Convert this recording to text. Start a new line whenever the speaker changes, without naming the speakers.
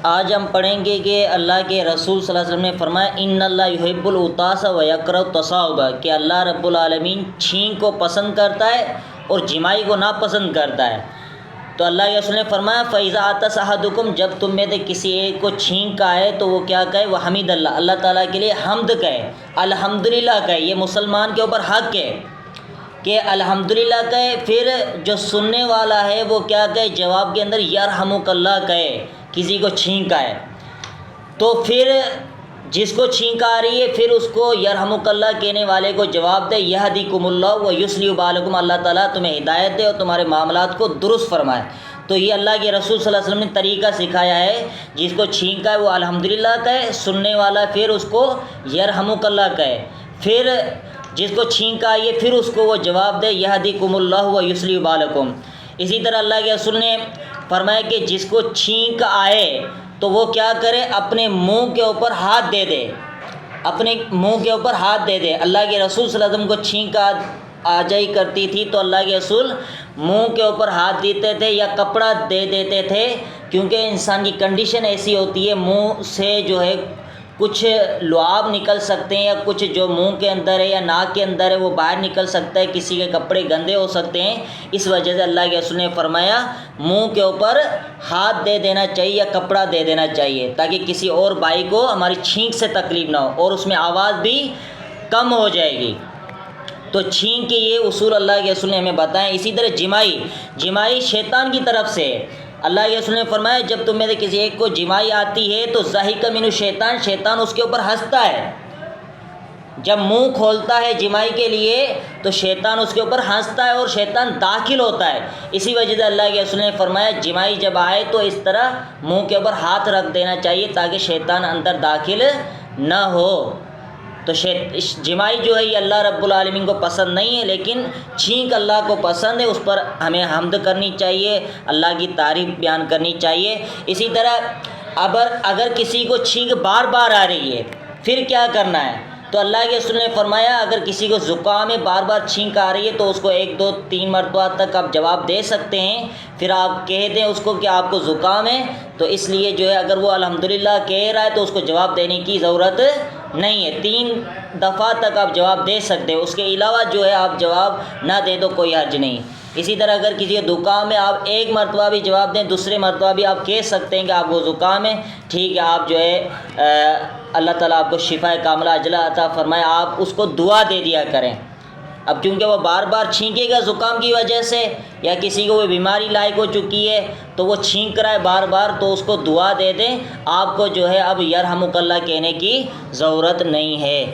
آج ہم پڑھیں گے کہ اللہ کے رسول صلی اللہ علیہ وسلم نے فرمایا ان اللہ یحب العطاس و یکرہ التصاؤب، کہ اللہ رب العالمین چھینک کو پسند کرتا ہے اور جمائی کو ناپسند کرتا ہے۔ تو اللہ کے رسول نے فرمایا فَإِذَا عَطَسَ أَحَدُكُمْ، جب تم میں سے کسی ایک کو چھینک آئے تو وہ کیا کہے، وہ حمید اللہ تعالیٰ کے لیے حمد کہے، الحمدللہ کہے۔ یہ مسلمان کے اوپر حق ہے کہ الحمدللہ کہے۔ پھر جو سننے والا ہے وہ کیا کہے، جواب کے اندر یرحمک اللہ کہے۔ کسی کو چھینک آئے تو پھر جس کو چھینک آ رہی ہے پھر اس کو یرحمک اللہ کہنے والے کو جواب دے یہدیکم اللہ و یصلح بالکم، اللہ تعالیٰ تمہیں ہدایت دے اور تمہارے معاملات کو درست فرمائے۔ تو یہ اللہ کے رسول صلی اللہ علیہ وسلم نے طریقہ سکھایا ہے، جس کو چھینک آئے وہ الحمدللہ کہے، سننے والا پھر اس کو یرحمک اللہ کہے، پھر جس کو چھینک آئی ہے پھر اس کو وہ جواب دے یہدیکم اللہ و یصلح بالکم۔ اسی طرح اللہ کے رسول نے فرمایا کہ جس کو چھینک آئے تو وہ کیا کرے، اپنے منہ کے اوپر ہاتھ دے دے، اپنے منہ کے اوپر ہاتھ دے دے۔ اللہ کے رسول صلی اللہ علیہ وسلم کو چھینک آ جائی کرتی تھی تو اللہ کے رسول منہ کے اوپر ہاتھ دیتے تھے یا کپڑا دے دیتے تھے، کیونکہ انسان کی کنڈیشن ایسی ہوتی ہے منہ سے جو ہے کچھ لعاب نکل سکتے ہیں یا کچھ جو منہ کے اندر ہے یا ناک کے اندر ہے وہ باہر نکل سکتا ہے، کسی کے کپڑے گندے ہو سکتے ہیں۔ اس وجہ سے اللہ کے رسول نے فرمایا منہ کے اوپر ہاتھ دے دینا چاہیے یا کپڑا دے دینا چاہیے، تاکہ کسی اور بھائی کو ہماری چھینک سے تکلیف نہ ہو اور اس میں آواز بھی کم ہو جائے گی۔ تو چھینک کے یہ اصول اللہ کے رسول نے ہمیں بتائیں۔ اسی طرح جمائی شیطان کی طرف سے اللہ کے رسول نے فرمایا جب تم میں سے کسی ایک کو جمائی آتی ہے تو ضحک منہ شیطان اس کے اوپر ہنستا ہے۔ جب منہ کھولتا ہے جمائی کے لیے تو شیطان اس کے اوپر ہنستا ہے اور شیطان داخل ہوتا ہے۔ اسی وجہ سے اللہ کے رسول نے فرمایا جمائی جب آئے تو اس طرح منہ کے اوپر ہاتھ رکھ دینا چاہیے تاکہ شیطان اندر داخل نہ ہو۔ تو جمائی جو ہے یہ اللہ رب العالمین کو پسند نہیں ہے، لیکن چھینک اللہ کو پسند ہے، اس پر ہمیں حمد کرنی چاہیے، اللہ کی تعریف بیان کرنی چاہیے۔ اسی طرح اگر کسی کو چھینک بار بار آ رہی ہے پھر کیا کرنا ہے، تو اللہ کے رسول نے فرمایا اگر کسی کو زکام ہے بار بار چھینک آ رہی ہے تو اس کو 1 2 3 مرتبہ تک آپ جواب دے سکتے ہیں، پھر آپ کہہ دیں اس کو کہ آپ کو زکام ہے، تو اس لیے جو ہے اگر وہ الحمدللہ کہہ رہا ہے تو اس کو جواب دینے کی ضرورت نہیں ہے، 3 دفعہ تک آپ جواب دے سکتے ہیں، اس کے علاوہ جو ہے آپ جواب نہ دیں تو کوئی حرج نہیں۔ اسی طرح اگر کسی کو زکام ہے آپ 1 مرتبہ بھی جواب دیں، دوسرے مرتبہ بھی آپ کہہ سکتے ہیں کہ آپ کو زکام ہے، ٹھیک ہے، آپ جو ہے اللہ تعالیٰ آپ کو شفا کاملہ عاجلہ عطا فرمائے، آپ اس کو دعا دے دیا کریں۔ اب کیونکہ وہ بار بار چھینکے گا زکام کی وجہ سے یا کسی کو وہ بیماری لاحق ہو چکی ہے تو وہ چھینک رہا ہے بار بار، تو اس کو دعا دے دیں، آپ کو جو ہے اب یرحمک اللہ کہنے کی ضرورت نہیں ہے۔